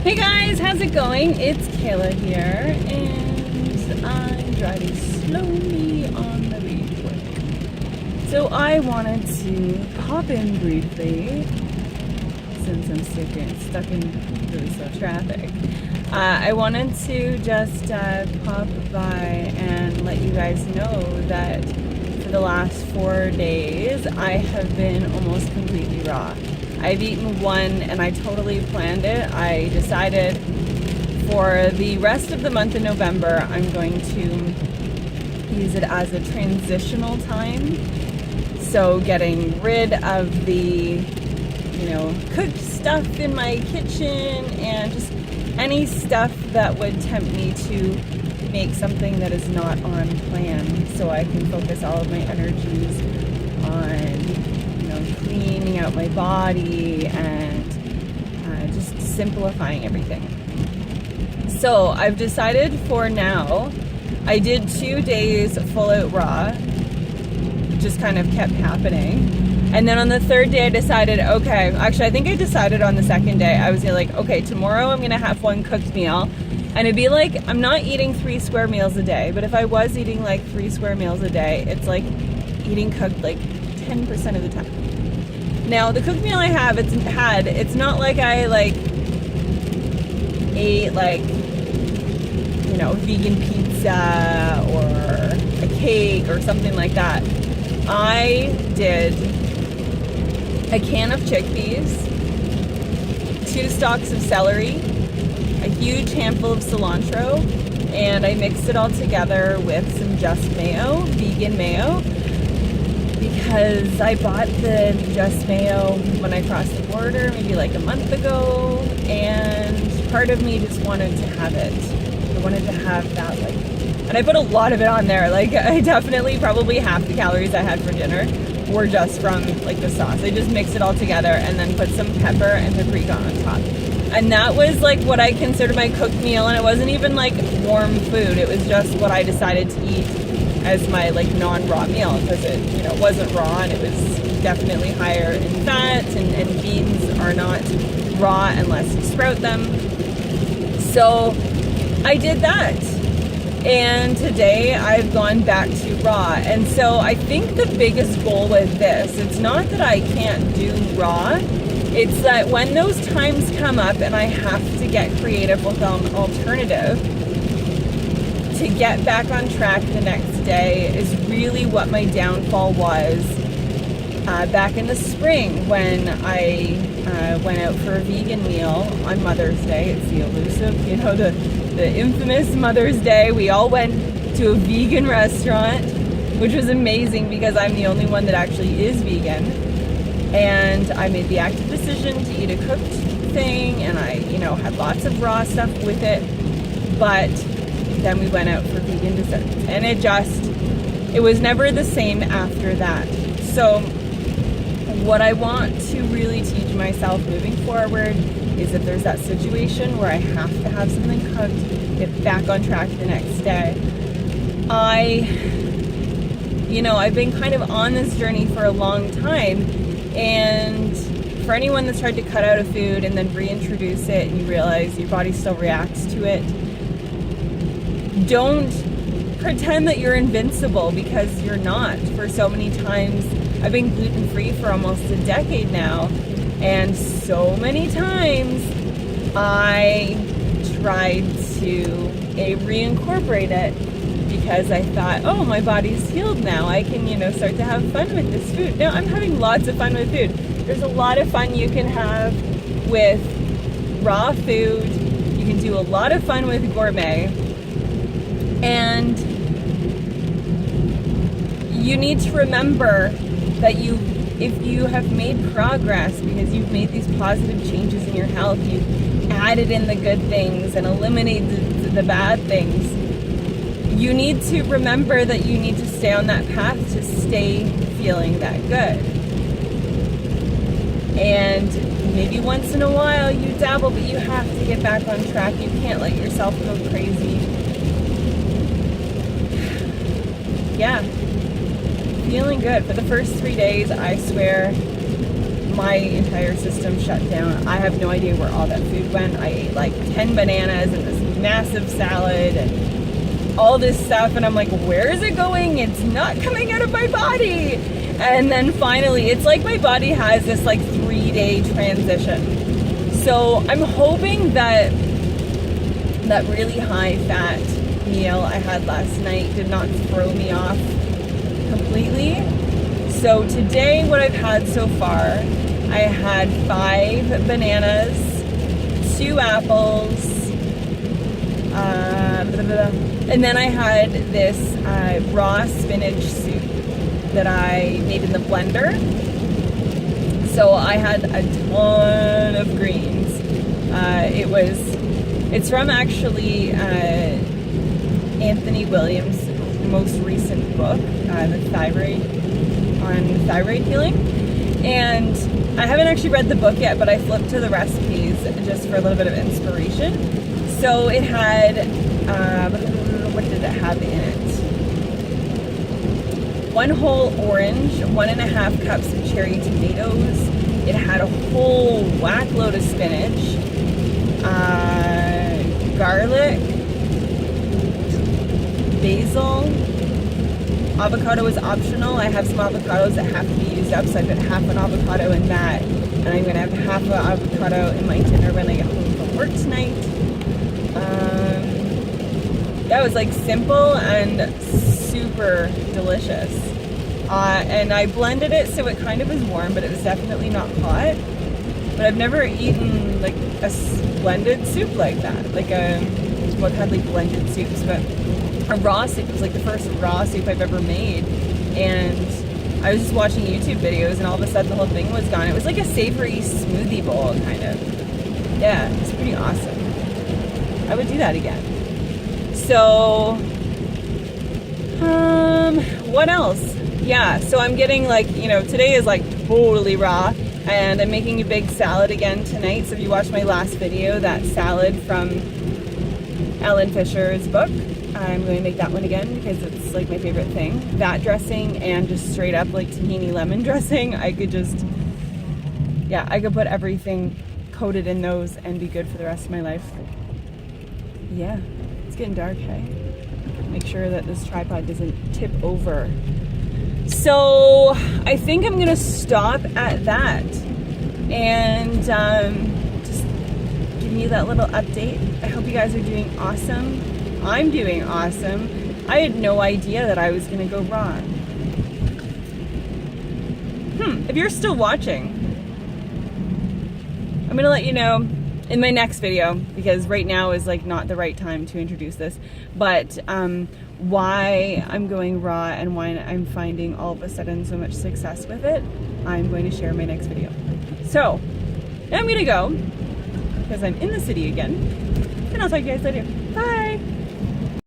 Hey guys, how's it going? It's Kayla here, and I'm driving slowly on the way. So I wanted to pop in briefly, since I'm stuck in really slow traffic. I wanted to just pop by and let you guys know that for the last 4 days, I have been almost completely raw. I've eaten one and I totally planned it. I decided for the rest of the month of November, I'm going to use it as a transitional time. So getting rid of the, cooked stuff in my kitchen and just any stuff that would tempt me to make something that is not on plan, so I can focus all of my energies on cleaning out my body and just simplifying everything. So I've decided for now, I did 2 days full out raw, just kind of kept happening. And then on the third day I decided, okay, actually I think I decided on the second day, I was like, okay, tomorrow I'm gonna have one cooked meal. And it'd be like, I'm not eating 3 square meals a day, but if I was eating like 3 square meals a day, it's like eating cooked like 10% of the time. Now, the cooked meal I have, it's not like I ate vegan pizza or a cake or something like that. I did a can of chickpeas, 2 stalks of celery, a huge handful of cilantro, and I mixed it all together with some Just mayo, vegan mayo, because I bought the Just mayo when I crossed the border maybe like a month ago, and part of me just wanted to have it. I wanted to have that, and I put a lot of it on there. I definitely, probably half the calories I had for dinner were just from the sauce. I just mixed it all together and then put some pepper and paprika on top. And that was what I considered my cooked meal, and it wasn't even warm food. It was just what I decided to eat as my non-raw meal, because it wasn't raw, and it was definitely higher in fat, and beans are not raw unless you sprout them. So I did that, and today I've gone back to raw. And so I think the biggest goal with this, it's not that I can't do raw, it's that when those times come up and I have to get creative with an alternative, to get back on track the next day is really what my downfall was back in the spring when I went out for a vegan meal on Mother's Day. It's the elusive, the infamous Mother's Day. We all went to a vegan restaurant, which was amazing because I'm the only one that actually is vegan. And I made the active decision to eat a cooked thing, and I, had lots of raw stuff with it. But then we went out for vegan desserts, and it was never the same after that. So what I want to really teach myself moving forward is if there's that situation where I have to have something cooked, get back on track the next day. I've been kind of on this journey for a long time, and for anyone that's tried to cut out a food and then reintroduce it and you realize your body still reacts to it, don't pretend that you're invincible, because you're not. For so many times, I've been gluten-free for almost a decade now, and so many times I tried to reincorporate it because I thought, oh, my body's healed now. I can, start to have fun with this food. No, I'm having lots of fun with food. There's a lot of fun you can have with raw food. You can do a lot of fun with gourmet. And you need to remember that if you have made progress because you've made these positive changes in your health, you've added in the good things and eliminated the bad things, you need to remember that you need to stay on that path to stay feeling that good. And maybe once in a while you dabble, but you have to get back on track. You can't let yourself go crazy. Yeah, feeling good. For the first 3 days, I swear, my entire system shut down. I have no idea where all that food went. I ate like 10 bananas and this massive salad and all this stuff, and I'm like, where is it going? It's not coming out of my body. And then finally, it's like my body has this like 3-day transition. So I'm hoping that that really high fat meal I had last night did not throw me off completely. So today, what I've had so far, I had 5 bananas, 2 apples, and then I had this raw spinach soup that I made in the blender. So I had a ton of greens. It's from actually Anthony Williams' most recent book, The Thyroid Healing. And I haven't actually read the book yet, but I flipped to the recipes just for a little bit of inspiration. So it had, what did it have in it? 1 whole orange, 1.5 cups of cherry tomatoes. It had a whole whack load of spinach, garlic, basil. Avocado is optional. I have some avocados that have to be used up, so I put half an avocado in that, and I'm gonna have half an avocado in my dinner when I get home from work tonight. That was like simple and super delicious. And I blended it so it kind of was warm, but it was definitely not hot. But I've never eaten like a blended soup like that. Like well, I've had like blended soups, but a raw soup was like the first raw soup I've ever made. And I was just watching YouTube videos, and all of a sudden the whole thing was gone. It was like a savory smoothie bowl, kind of. Yeah, it's pretty awesome. I would do that again. So, what else? Yeah, so I'm getting like, today is like totally raw, and I'm making a big salad again tonight. So if you watched my last video, that salad from Ellen Fisher's book, I'm going to make that one again because it's like my favorite thing. That dressing and just straight up like tahini lemon dressing, I could put everything coated in those and be good for the rest of my life. Yeah, it's getting dark, hey? Make sure that this tripod doesn't tip over. So I think I'm gonna stop at that and just give you that little update. I hope you guys are doing awesome. I'm doing awesome. I had no idea that I was gonna go raw. If you're still watching, I'm gonna let you know in my next video, because right now is like not the right time to introduce this, but why I'm going raw and why I'm finding all of a sudden so much success with it, I'm going to share in my next video. So, I'm gonna go, because I'm in the city again, and I'll talk to you guys later. Bye!